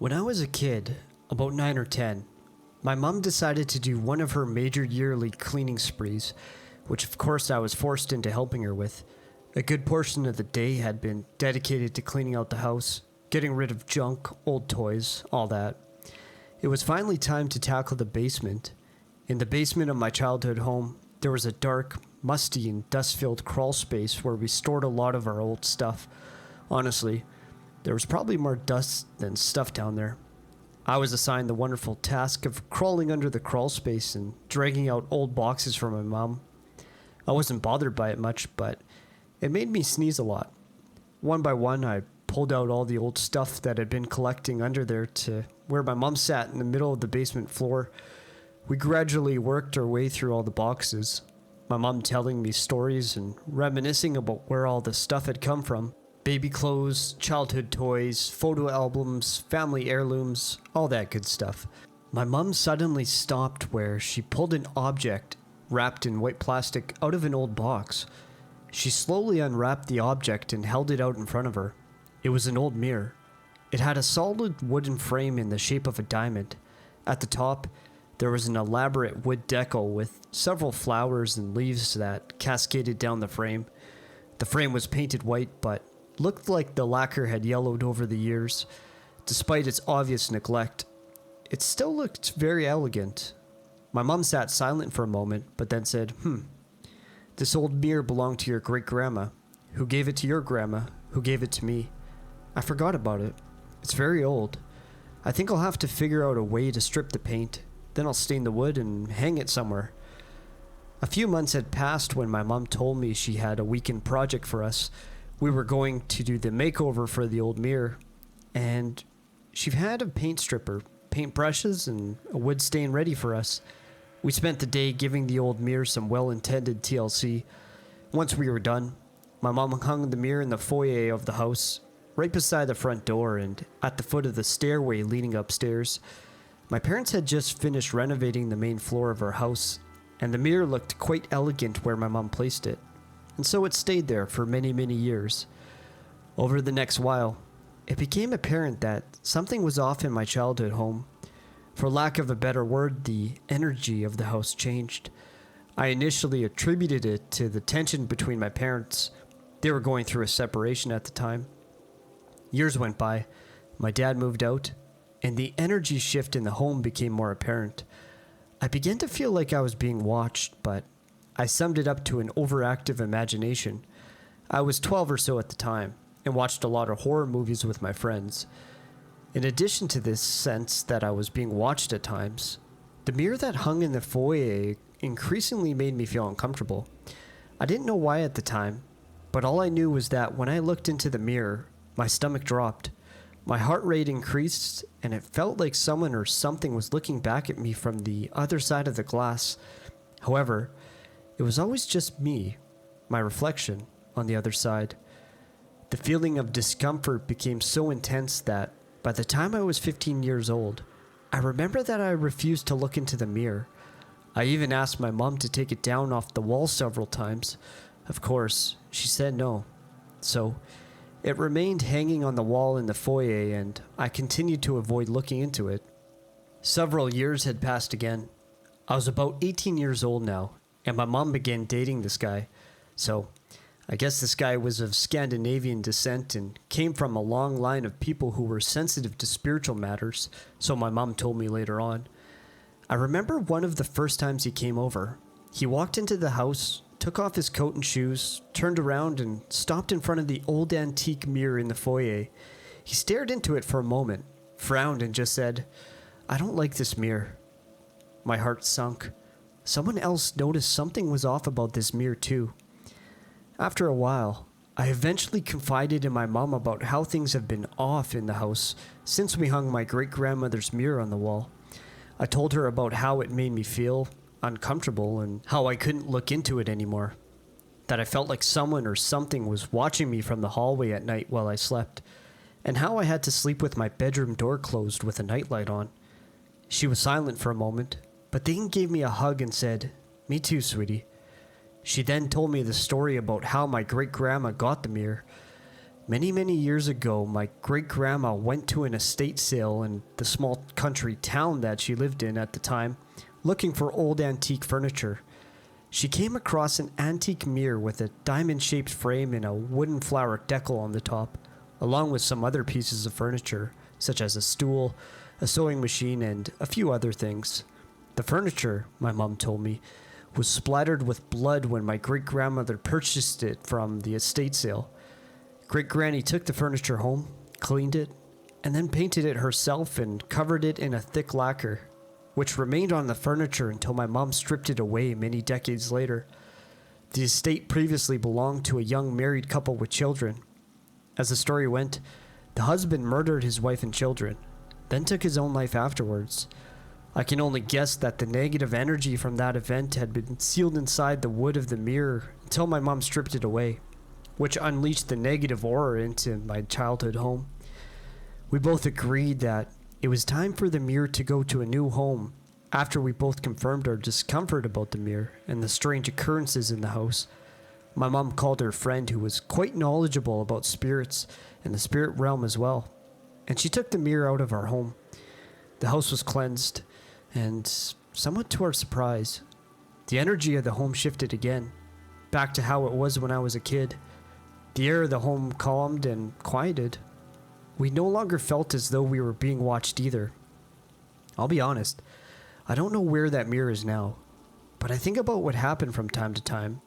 When I was a kid, about 9 or 10, my mom decided to do one of her major yearly cleaning sprees, which of course I was forced into helping her with. A good portion of the day had been dedicated to cleaning out the house, getting rid of junk, old toys, all that. It was finally time to tackle the basement. In the basement of my childhood home, there was a dark, musty, and dust-filled crawl space where we stored a lot of our old stuff. Honestly, there was probably more dust than stuff down there. I was assigned the wonderful task of crawling under the crawl space and dragging out old boxes from my mom. I wasn't bothered by it much, but it made me sneeze a lot. One by one, I pulled out all the old stuff that had been collecting under there to where my mom sat in the middle of the basement floor. We gradually worked our way through all the boxes, my mom telling me stories and reminiscing about where all the stuff had come from. Baby clothes, childhood toys, photo albums, family heirlooms, all that good stuff. My mom suddenly stopped where she pulled an object wrapped in white plastic out of an old box. She slowly unwrapped the object and held it out in front of her. It was an old mirror. It had a solid wooden frame in the shape of a diamond. At the top, there was an elaborate wood decal with several flowers and leaves that cascaded down the frame. The frame was painted white, but looked like the lacquer had yellowed over the years. Despite its obvious neglect, it still looked very elegant. My mom sat silent for a moment, but then said, this old mirror belonged to your great-grandma, who gave it to your grandma, who gave it to me. I forgot about it. It's very old. I think I'll have to figure out a way to strip the paint, then I'll stain the wood and hang it somewhere. A few months had passed when my mom told me she had a weekend project for us. We were going to do the makeover for the old mirror, and she had a paint stripper, paint brushes, and a wood stain ready for us. We spent the day giving the old mirror some well-intended TLC. Once we were done, my mom hung the mirror in the foyer of the house, right beside the front door and at the foot of the stairway leading upstairs. My parents had just finished renovating the main floor of our house, and the mirror looked quite elegant where my mom placed it. And so it stayed there for many, many years. Over the next while, it became apparent that something was off in my childhood home. For lack of a better word, the energy of the house changed. I initially attributed it to the tension between my parents. They were going through a separation at the time. Years went by, my dad moved out, and the energy shift in the home became more apparent. I began to feel like I was being watched, but I summed it up to an overactive imagination. I was 12 or so at the time, and watched a lot of horror movies with my friends. In addition to this sense that I was being watched at times, the mirror that hung in the foyer increasingly made me feel uncomfortable. I didn't know why at the time, but all I knew was that when I looked into the mirror, my stomach dropped. My heart rate increased, and it felt like someone or something was looking back at me from the other side of the glass. However, it was always just me, my reflection, on the other side. The feeling of discomfort became so intense that by the time I was 15 years old, I remember that I refused to look into the mirror. I even asked my mom to take it down off the wall several times. Of course, she said no. So, it remained hanging on the wall in the foyer, and I continued to avoid looking into it. Several years had passed again. I was about 18 years old now, and my mom began dating this guy. So, I guess this guy was of Scandinavian descent and came from a long line of people who were sensitive to spiritual matters, so my mom told me later on. I remember one of the first times he came over. He walked into the house, took off his coat and shoes, turned around and stopped in front of the old antique mirror in the foyer. He stared into it for a moment, frowned and just said, "I don't like this mirror." My heart sunk. Someone else noticed something was off about this mirror too. After a while, I eventually confided in my mom about how things have been off in the house since we hung my great-grandmother's mirror on the wall. I told her about how it made me feel uncomfortable and how I couldn't look into it anymore. That I felt like someone or something was watching me from the hallway at night while I slept, and how I had to sleep with my bedroom door closed with a nightlight on. She was silent for a moment, but then gave me a hug and said, "Me too, sweetie." She then told me the story about how my great-grandma got the mirror. Many years ago, my great-grandma went to an estate sale in the small country town that she lived in at the time, looking for old antique furniture. She came across an antique mirror with a diamond-shaped frame and a wooden flower decal on the top, along with some other pieces of furniture, such as a stool, a sewing machine, and a few other things. The furniture, my mom told me, was splattered with blood when my great-grandmother purchased it from the estate sale. Great-granny took the furniture home, cleaned it, and then painted it herself and covered it in a thick lacquer, which remained on the furniture until my mom stripped it away many decades later. The estate previously belonged to a young married couple with children. As the story went, the husband murdered his wife and children, then took his own life afterwards. I can only guess that the negative energy from that event had been sealed inside the wood of the mirror until my mom stripped it away, which unleashed the negative aura into my childhood home. We both agreed that it was time for the mirror to go to a new home after we both confirmed our discomfort about the mirror and the strange occurrences in the house. My mom called her friend who was quite knowledgeable about spirits and the spirit realm as well, and she took the mirror out of our home. The house was cleansed, and somewhat to our surprise, the energy of the home shifted again, back to how it was when I was a kid. The air of the home calmed and quieted. We no longer felt as though we were being watched either. I'll be honest, I don't know where that mirror is now, but I think about what happened from time to time.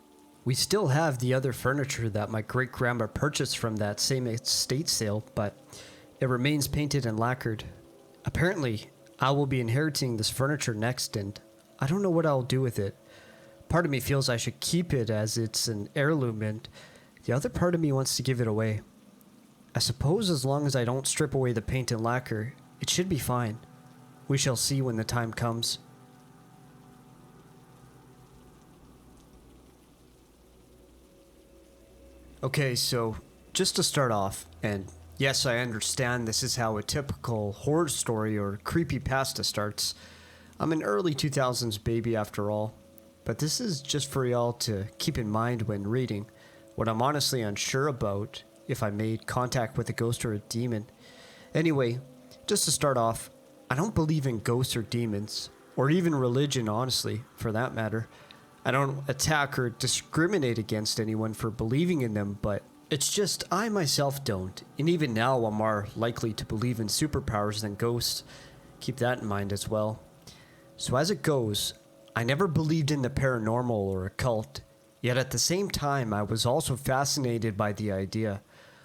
We still have the other furniture that my great-grandma purchased from that same estate sale, but it remains painted and lacquered. Apparently, I will be inheriting this furniture next, and I don't know what I'll do with it. Part of me feels I should keep it as it's an heirloom, and the other part of me wants to give it away. I suppose as long as I don't strip away the paint and lacquer, it should be fine. We shall see when the time comes. Okay, so just to start off, and yes, I understand this is how a typical horror story or creepypasta starts. I'm an early 2000s baby after all, but this is just for y'all to keep in mind when reading what I'm honestly unsure about if I made contact with a ghost or a demon. Anyway, just to start off, I don't believe in ghosts or demons, or even religion, honestly, for that matter. I don't attack or discriminate against anyone for believing in them, but it's just I myself don't, and even now I'm more likely to believe in superpowers than ghosts. Keep that in mind as well. So as it goes, I never believed in the paranormal or occult, yet at the same time I was also fascinated by the idea,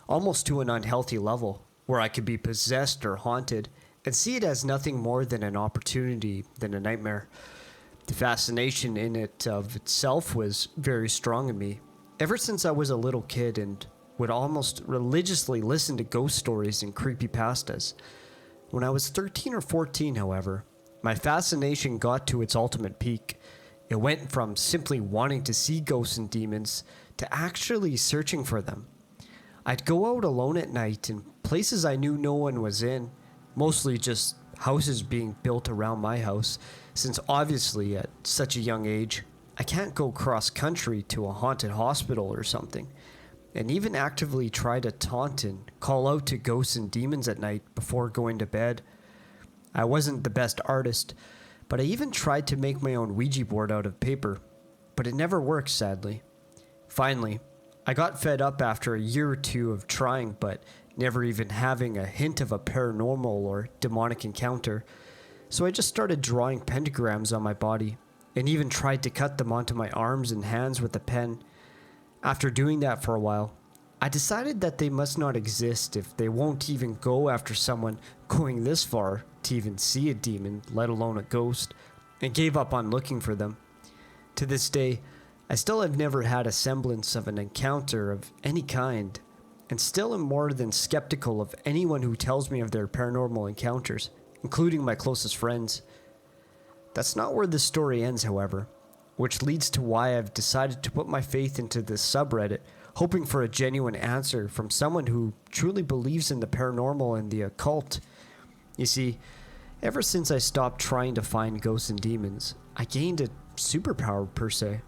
almost to an unhealthy level, where I could be possessed or haunted, and see it as nothing more than an opportunity than a nightmare. The fascination in it of itself was very strong in me, ever since I was a little kid and would almost religiously listen to ghost stories and creepypastas. When I was 13 or 14, however, my fascination got to its ultimate peak. It went from simply wanting to see ghosts and demons to actually searching for them. I'd go out alone at night in places I knew no one was in, mostly just houses being built around my house, since obviously at such a young age, I can't go cross-country to a haunted hospital or something, and even actively try to taunt and call out to ghosts and demons at night before going to bed. I wasn't the best artist, but I even tried to make my own Ouija board out of paper, but it never worked, sadly. Finally, I got fed up after a year or two of trying, but never even having a hint of a paranormal or demonic encounter, so I just started drawing pentagrams on my body, and even tried to cut them onto my arms and hands with a pen. After doing that for a while, I decided that they must not exist if they won't even go after someone going this far to even see a demon, let alone a ghost, and gave up on looking for them. To this day, I still have never had a semblance of an encounter of any kind, and still am more than skeptical of anyone who tells me of their paranormal encounters, including my closest friends. That's not where this story ends, however, which leads to why I've decided to put my faith into this subreddit, hoping for a genuine answer from someone who truly believes in the paranormal and the occult. You see, ever since I stopped trying to find ghosts and demons, I gained a superpower per se.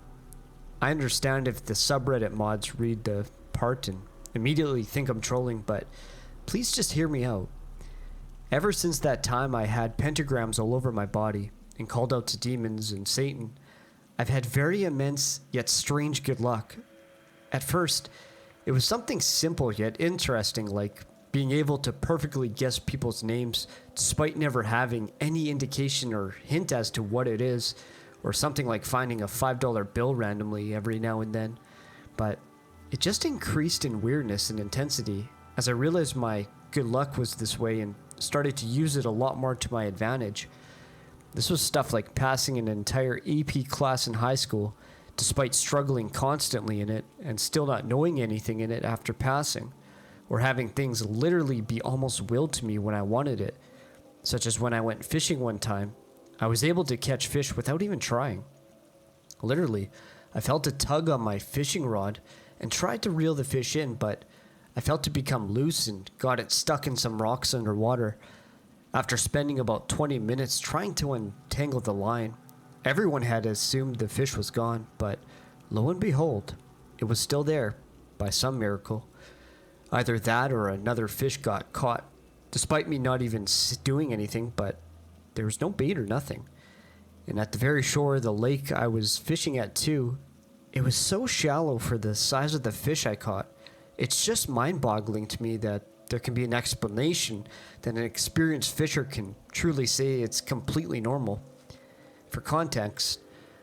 I understand if the subreddit mods read the part and immediately think I'm trolling, but please just hear me out. Ever since that time I had pentagrams all over my body and called out to demons and Satan, I've had very immense yet strange good luck. At first, it was something simple yet interesting, like being able to perfectly guess people's names despite never having any indication or hint as to what it is, or something like finding a $5 bill randomly every now and then. But it just increased in weirdness and intensity as I realized my good luck was this way and started to use it a lot more to my advantage. This was stuff like passing an entire AP class in high school, despite struggling constantly in it and still not knowing anything in it after passing, or having things literally be almost willed to me when I wanted it, such as when I went fishing one time. I was able to catch fish without even trying. Literally, I felt a tug on my fishing rod and tried to reel the fish in, but I felt it become loose and got it stuck in some rocks underwater. After spending about 20 minutes trying to untangle the line, everyone had assumed the fish was gone, but lo and behold, it was still there, by some miracle. Either that or another fish got caught, despite me not even doing anything, but there was no bait or nothing. And at the very shore of the lake I was fishing at too, it was so shallow for the size of the fish I caught. It's just mind-boggling to me that there can be an explanation that an experienced fisher can truly say it's completely normal. For context,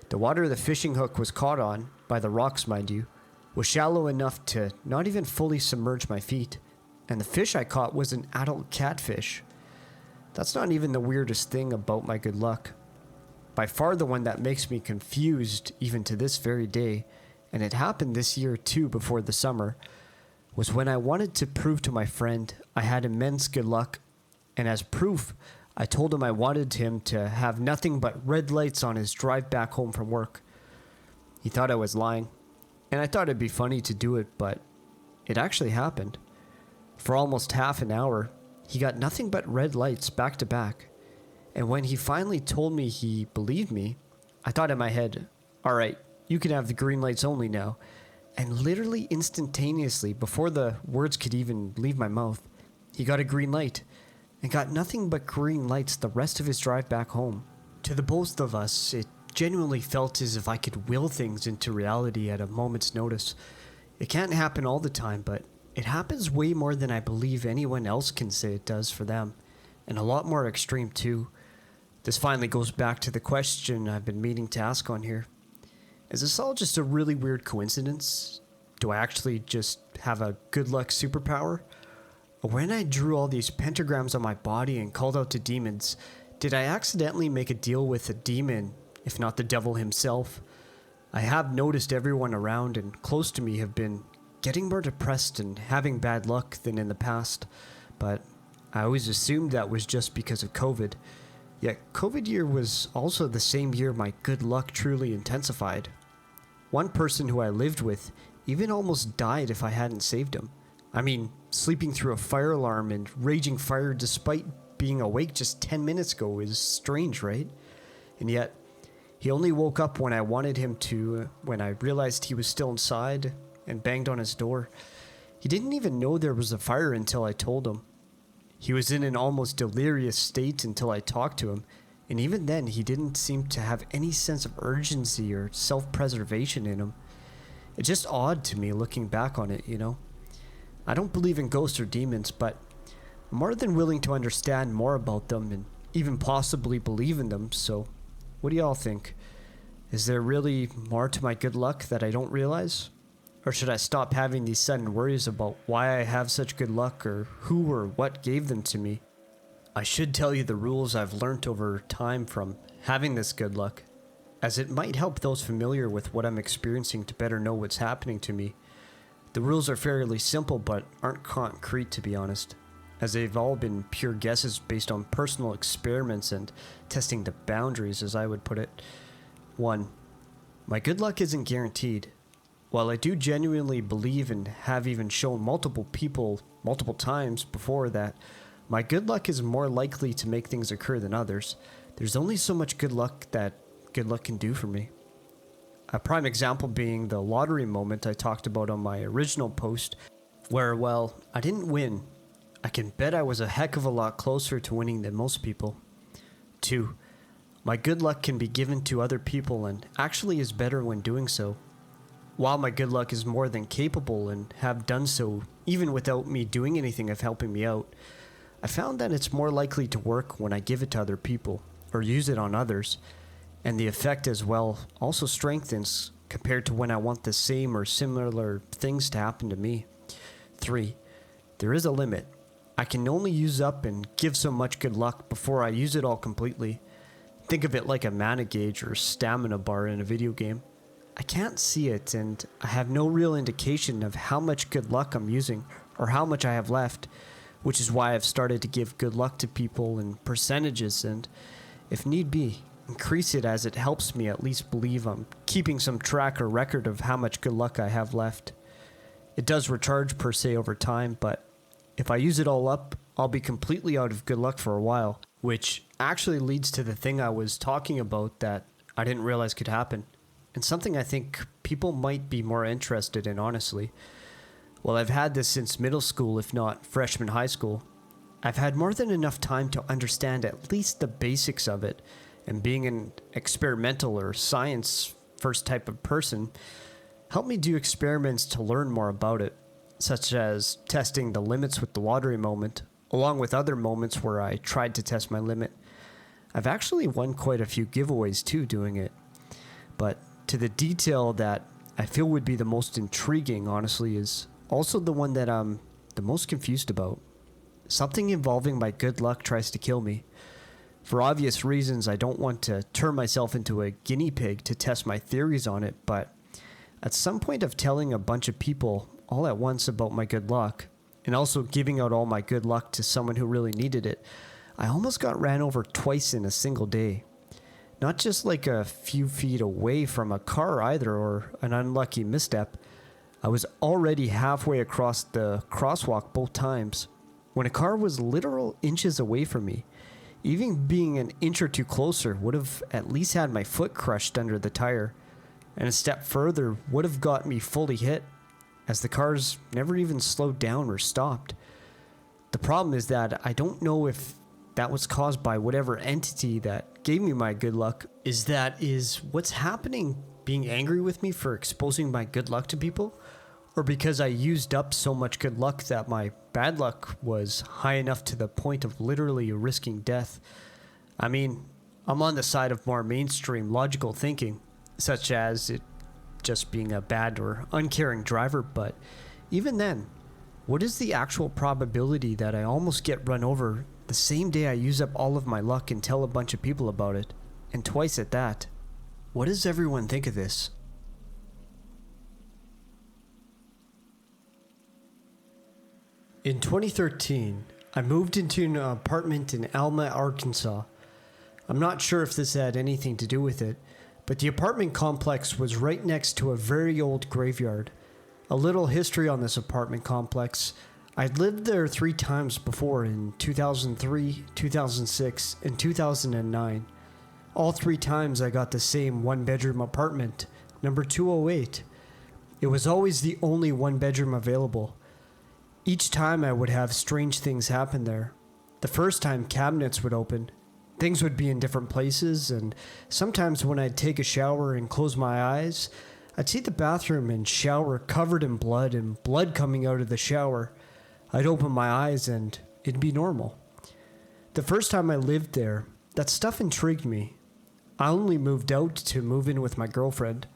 the water the fishing hook was caught on, by the rocks mind you, was shallow enough to not even fully submerge my feet, and the fish I caught was an adult catfish. That's not even the weirdest thing about my good luck. By far the one that makes me confused even to this very day, and it happened this year too before the summer, was when I wanted to prove to my friend I had immense good luck, and as proof, I told him I wanted him to have nothing but red lights on his drive back home from work. He thought I was lying, and I thought it'd be funny to do it, but it actually happened. For almost half an hour, he got nothing but red lights back to back, and when he finally told me he believed me, I thought in my head, alright, you can have the green lights only now. And literally instantaneously, before the words could even leave my mouth, he got a green light, and got nothing but green lights the rest of his drive back home. To the both of us, it genuinely felt as if I could will things into reality at a moment's notice. It can't happen all the time, but it happens way more than I believe anyone else can say it does for them, and a lot more extreme too. This finally goes back to the question I've been meaning to ask on here. Is this all just a really weird coincidence? Do I actually just have a good luck superpower? Or when I drew all these pentagrams on my body and called out to demons, did I accidentally make a deal with a demon, if not the devil himself? I have noticed everyone around and close to me have been getting more depressed and having bad luck than in the past, but I always assumed that was just because of COVID. Yet COVID year was also the same year my good luck truly intensified. One person who I lived with even almost died if I hadn't saved him. I mean, sleeping through a fire alarm and raging fire despite being awake just 10 minutes ago is strange, right? And yet, he only woke up when I wanted him to, when I realized he was still inside and banged on his door. He didn't even know there was a fire until I told him. He was in an almost delirious state until I talked to him, and even then he didn't seem to have any sense of urgency or self-preservation in him. It's just odd to me looking back on it, you know? I don't believe in ghosts or demons, but I'm more than willing to understand more about them and even possibly believe in them, so what do y'all think? Is there really more to my good luck that I don't realize? Or should I stop having these sudden worries about why I have such good luck or who or what gave them to me? I should tell you the rules I've learnt over time from having this good luck, as it might help those familiar with what I'm experiencing to better know what's happening to me. The rules are fairly simple but aren't concrete, to be honest, as they've all been pure guesses based on personal experiments and testing the boundaries, as I would put it. 1. My good luck isn't guaranteed. While I do genuinely believe and have even shown multiple people multiple times before that my good luck is more likely to make things occur than others, there's only so much good luck that good luck can do for me. A prime example being the lottery moment I talked about on my original post where, well, I didn't win. I can bet I was a heck of a lot closer to winning than most people. 2. My good luck can be given to other people and actually is better when doing so. While my good luck is more than capable and have done so even without me doing anything of helping me out, I found that it's more likely to work when I give it to other people or use it on others, and the effect as well also strengthens compared to when I want the same or similar things to happen to me. 3. There is a limit. I can only use up and give so much good luck before I use it all completely. Think of it like a mana gauge or stamina bar in a video game. I can't see it, and I have no real indication of how much good luck I'm using or how much I have left, which is why I've started to give good luck to people in percentages and, if need be, increase it as it helps me at least believe I'm keeping some track or record of how much good luck I have left. It does recharge per se over time, but if I use it all up, I'll be completely out of good luck for a while, which actually leads to the thing I was talking about that I didn't realize could happen, and something I think people might be more interested in, honestly. Well, I've had this since middle school, if not freshman high school. I've had more than enough time to understand at least the basics of it, and being an experimental or science first type of person helped me do experiments to learn more about it, such as testing the limits with the lottery moment, along with other moments where I tried to test my limit. I've actually won quite a few giveaways too doing it, but to the detail that I feel would be the most intriguing, honestly, is also the one that I'm the most confused about. Something involving my good luck tries to kill me. For obvious reasons, I don't want to turn myself into a guinea pig to test my theories on it, but at some point of telling a bunch of people all at once about my good luck, and also giving out all my good luck to someone who really needed it, I almost got ran over twice in a single day. Not just like a few feet away from a car either, or an unlucky misstep. I was already halfway across the crosswalk both times, when a car was literal inches away from me. Even being an inch or two closer would have at least had my foot crushed under the tire, and a step further would have got me fully hit, as the cars never even slowed down or stopped. The problem is that I don't know if that was caused by whatever entity that gave me my good luck. Is what's happening being angry with me for exposing my good luck to people? Or because I used up so much good luck that my bad luck was high enough to the point of literally risking death? I mean, I'm on the side of more mainstream logical thinking, such as it just being a bad or uncaring driver, but even then, what is the actual probability that I almost get run over the same day I use up all of my luck and tell a bunch of people about it, and twice at that? What does everyone think of this? In 2013, I moved into an apartment in Alma, Arkansas. I'm not sure if this had anything to do with it, but the apartment complex was right next to a very old graveyard. A little history on this apartment complex. I'd lived there 3 times before, in 2003, 2006, and 2009. All 3 times I got the same 1-bedroom apartment, number 208. It was always the only 1-bedroom available. Each time I would have strange things happen there. The first time, cabinets would open. Things would be in different places, and sometimes when I'd take a shower and close my eyes, I'd see the bathroom and shower covered in blood and blood coming out of the shower. I'd open my eyes and it'd be normal. The first time I lived there, that stuff intrigued me. I only moved out to move in with my girlfriend.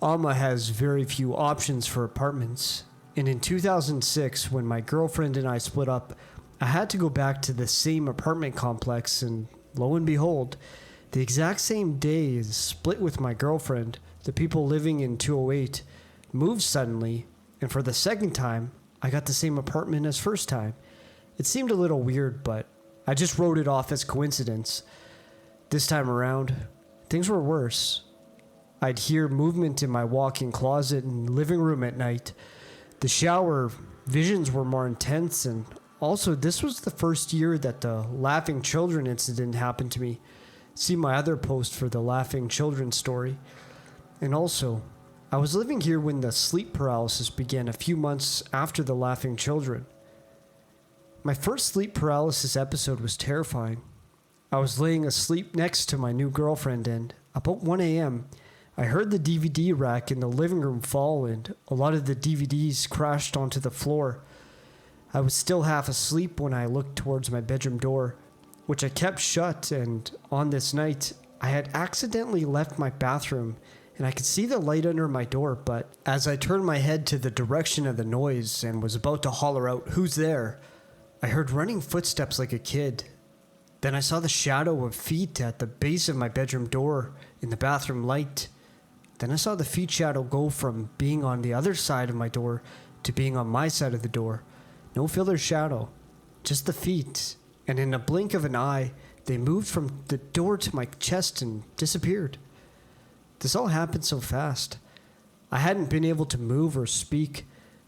Alma has very few options for apartments, and in 2006, when my girlfriend and I split up, I had to go back to the same apartment complex, and lo and behold, the exact same day as split with my girlfriend, the people living in 208 moved suddenly, and for the second time, I got the same apartment as first time. It seemed a little weird, but I just wrote it off as coincidence. This time around, things were worse. I'd hear movement in my walk-in closet and living room at night. The shower visions were more intense, and also this was the first year that the laughing children incident happened to me. See my other post for the laughing children story. And also, I was living here when the sleep paralysis began a few months after the laughing children. My first sleep paralysis episode was terrifying. I was laying asleep next to my new girlfriend and, about 1 a.m., I heard the DVD rack in the living room fall and a lot of the DVDs crashed onto the floor. I was still half asleep when I looked towards my bedroom door, which I kept shut, and on this night, I had accidentally left my bathroom and I could see the light under my door, but as I turned my head to the direction of the noise and was about to holler out, "Who's there?" I heard running footsteps like a kid. Then I saw the shadow of feet at the base of my bedroom door in the bathroom light. Then I saw the feet shadow go from being on the other side of my door to being on my side of the door. No filler shadow, just the feet. And in a blink of an eye, they moved from the door to my chest and disappeared. This all happened so fast. I hadn't been able to move or speak,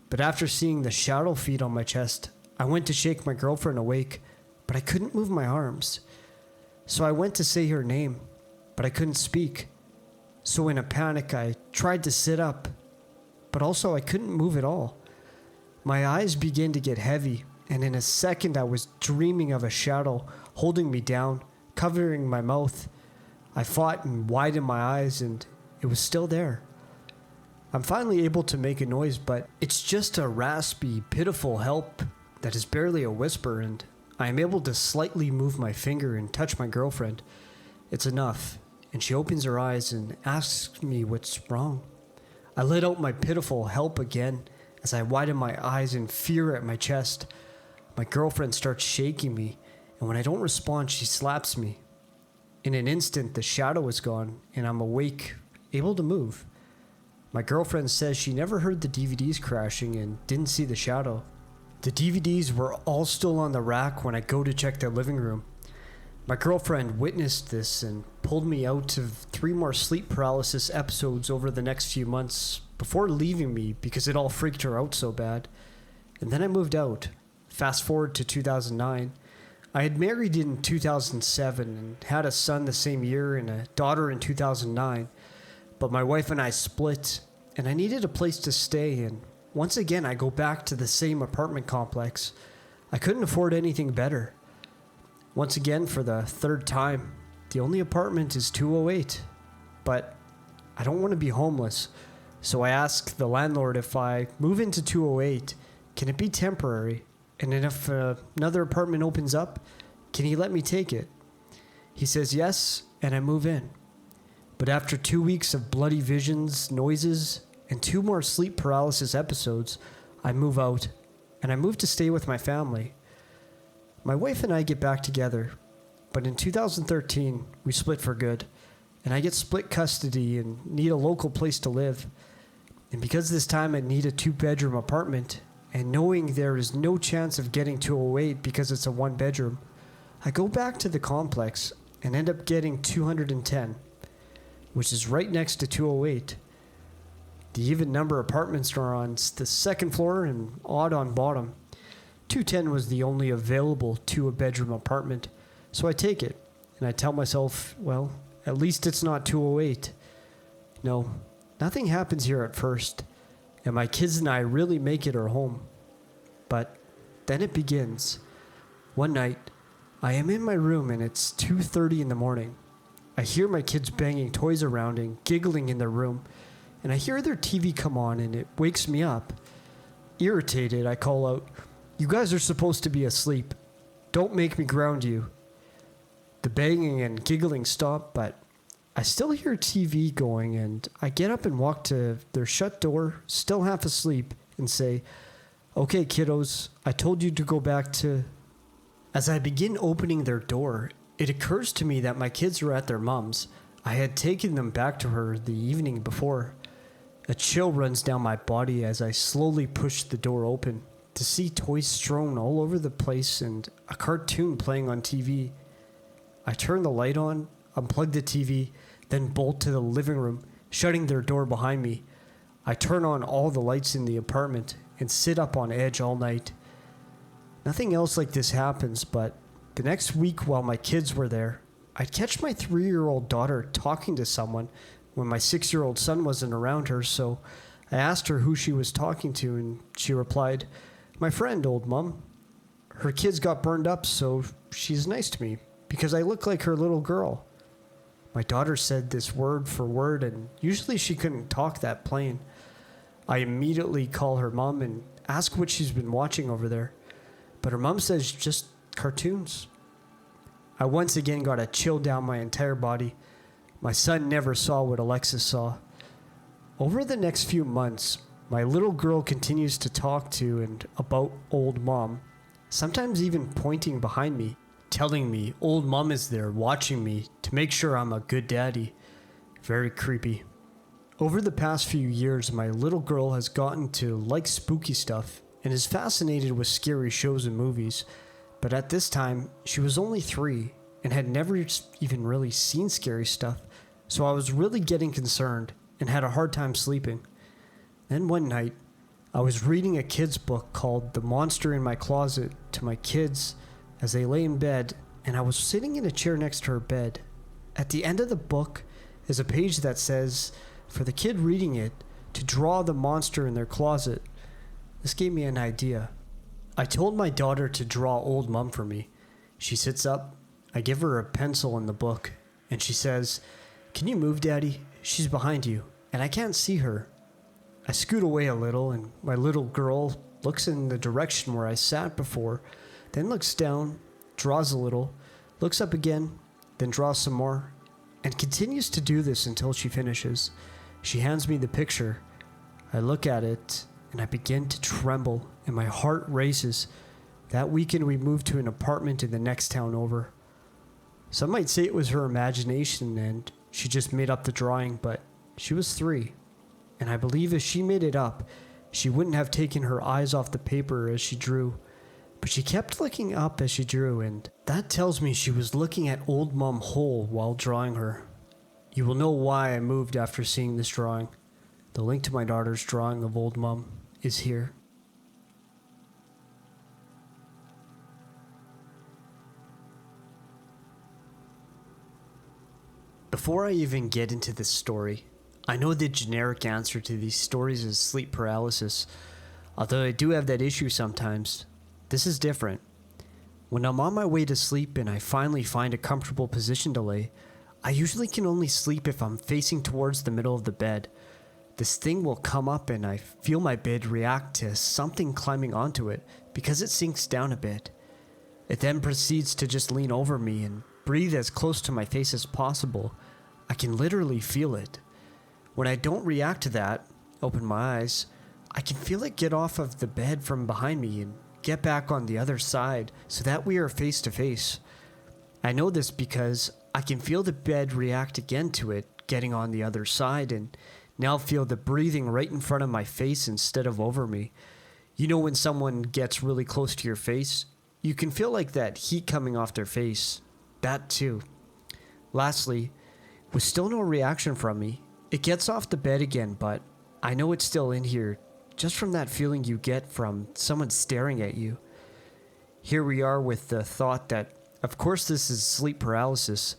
but after seeing the shadow feet on my chest, I went to shake my girlfriend awake, but I couldn't move my arms. So I went to say her name, but I couldn't speak. So in a panic, I tried to sit up, but also I couldn't move at all. My eyes began to get heavy, and in a second I was dreaming of a shadow holding me down, covering my mouth. I fought and widened my eyes, and it was still there. I'm finally able to make a noise, but it's just a raspy, pitiful help that is barely a whisper, and I am able to slightly move my finger and touch my girlfriend. It's enough, and she opens her eyes and asks me what's wrong. I let out my pitiful help again as I widen my eyes in fear at my chest. My girlfriend starts shaking me, and when I don't respond, she slaps me. In an instant, the shadow is gone, and I'm awake, able to move. My girlfriend says she never heard the DVDs crashing and didn't see the shadow. The DVDs were all still on the rack when I go to check the living room. My girlfriend witnessed this and pulled me out of 3 more sleep paralysis episodes over the next few months before leaving me because it all freaked her out so bad. And then I moved out. Fast forward to 2009. I had married in 2007 and had a son the same year and a daughter in 2009. But my wife and I split, and I needed a place to stay, and once again I go back to the same apartment complex. I couldn't afford anything better. Once again, for the 3rd time, the only apartment is 208. But I don't want to be homeless, so I ask the landlord if I move into 208, can it be temporary? And then if another apartment opens up, can he let me take it? He says yes, and I move in. But after 2 weeks of bloody visions, noises, and 2 more sleep paralysis episodes, I move out, and I move to stay with my family. My wife and I get back together, but in 2013, we split for good, and I get split custody and need a local place to live. And because this time I need a 2-bedroom apartment, and knowing there is no chance of getting 208 because it's a 1-bedroom, I go back to the complex and end up getting 210, which is right next to 208. The even number apartments are on the 2nd floor and odd on bottom. 210 was the only available 2-bedroom apartment, so I take it, and I tell myself, well, at least it's not 208. No, nothing happens here at first, and my kids and I really make it our home. But then it begins. One night, I am in my room and it's 2:30 in the morning. I hear my kids banging toys around and giggling in their room, and I hear their TV come on and it wakes me up. Irritated, I call out, "You guys are supposed to be asleep. Don't make me ground you." The banging and giggling stop, but I still hear TV going, and I get up and walk to their shut door, still half asleep, and say, "Okay, kiddos, I told you to go back to..." As I begin opening their door, it occurs to me that my kids were at their mom's. I had taken them back to her the evening before. A chill runs down my body as I slowly push the door open to see toys strewn all over the place and a cartoon playing on TV. I turn the light on, unplug the TV, then bolt to the living room, shutting their door behind me. I turn on all the lights in the apartment and sit up on edge all night. Nothing else like this happens, but the next week while my kids were there, I'd catch my 3-year-old daughter talking to someone, when my 6-year-old son wasn't around her, so I asked her who she was talking to, and she replied, "My friend, old mum. Her kids got burned up, so she's nice to me, because I look like her little girl." My daughter said this word for word, and usually she couldn't talk that plain. I immediately call her mom and ask what she's been watching over there, but her mom says just cartoons. I once again got a chill down my entire body. My son never saw what Alexis saw. Over the next few months, my little girl continues to talk to and about old mom, sometimes even pointing behind me, telling me old mom is there watching me to make sure I'm a good daddy. Very creepy. Over the past few years, my little girl has gotten to like spooky stuff and is fascinated with scary shows and movies, but at this time, she was only 3 and had never even really seen scary stuff, so I was really getting concerned and had a hard time sleeping. Then one night, I was reading a kid's book called The Monster in My Closet to my kids as they lay in bed, and I was sitting in a chair next to her bed. At the end of the book is a page that says for the kid reading it to draw the monster in their closet. This gave me an idea. I told my daughter to draw old mum for me. She sits up, I give her a pencil in the book, and she says, "Can you move, Daddy? She's behind you, and I can't see her." I scoot away a little, and my little girl looks in the direction where I sat before, then looks down, draws a little, looks up again, then draws some more, and continues to do this until she finishes. She hands me the picture. I look at it, and I begin to tremble, and my heart races. That weekend we moved to an apartment in the next town over. Some might say it was her imagination and she just made up the drawing, but she was 3. And I believe if she made it up, she wouldn't have taken her eyes off the paper as she drew. But she kept looking up as she drew, and that tells me she was looking at old mum whole while drawing her. You will know why I moved after seeing this drawing. The link to my daughter's drawing of old mum is here. Before I even get into this story, I know the generic answer to these stories is sleep paralysis. Although I do have that issue sometimes, this is different. When I'm on my way to sleep and I finally find a comfortable position to lay, I usually can only sleep if I'm facing towards the middle of the bed. This thing will come up and I feel my bed react to something climbing onto it because it sinks down a bit. It then proceeds to just lean over me and breathe as close to my face as possible. I can literally feel it. When I don't react to that, open my eyes, I can feel it get off of the bed from behind me and get back on the other side so that we are face to face. I know this because I can feel the bed react again to it getting on the other side and now feel the breathing right in front of my face instead of over me. You know when someone gets really close to your face, you can feel like that heat coming off their face. That too. Lastly, with still no reaction from me, it gets off the bed again, but I know it's still in here just from that feeling you get from someone staring at you. Here we are with the thought that, of course, this is sleep paralysis.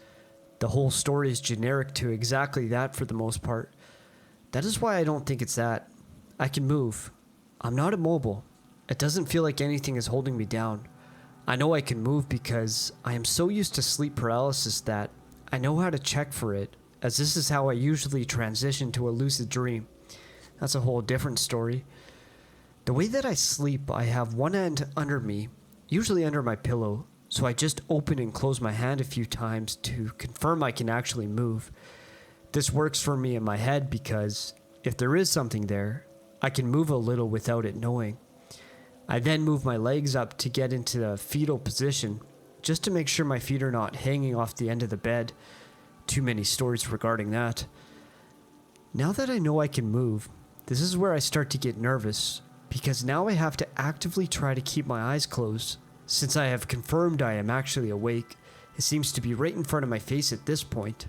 The whole story is generic to exactly that for the most part. That is why I don't think it's that. I can move. I'm not immobile. It doesn't feel like anything is holding me down. I know I can move because I am so used to sleep paralysis that I know how to check for it, as this is how I usually transition to a lucid dream. That's a whole different story. The way that I sleep, I have one hand under me, usually under my pillow, so I just open and close my hand a few times to confirm I can actually move. This works for me in my head because if there is something there, I can move a little without it knowing. I then move my legs up to get into the fetal position, just to make sure my feet are not hanging off the end of the bed. Too many stories regarding that. Now that I know I can move, this is where I start to get nervous, because now I have to actively try to keep my eyes closed. Since I have confirmed I am actually awake, it seems to be right in front of my face at this point.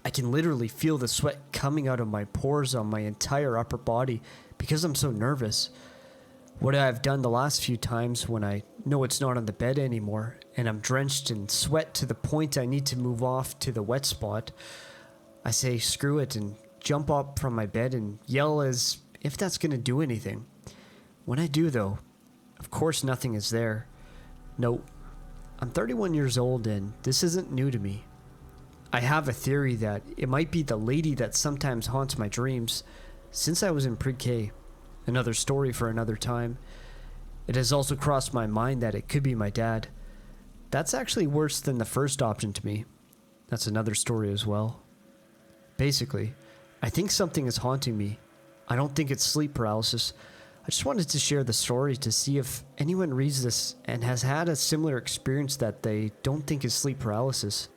I can literally feel the sweat coming out of my pores on my entire upper body because I'm so nervous. What I have done the last few times when I know it's not on the bed anymore and I'm drenched in sweat to the point I need to move off to the wet spot, I say screw it and jump up from my bed and yell as if that's gonna do anything. When I do though, of course nothing is there. No, I'm 31 years old and this isn't new to me. I have a theory that it might be the lady that sometimes haunts my dreams since I was in pre-K. Another story for another time. It has also crossed my mind that it could be my dad. That's actually worse than the first option to me. That's another story as well. Basically, I think something is haunting me. I don't think it's sleep paralysis. I just wanted to share the story to see if anyone reads this and has had a similar experience that they don't think is sleep paralysis.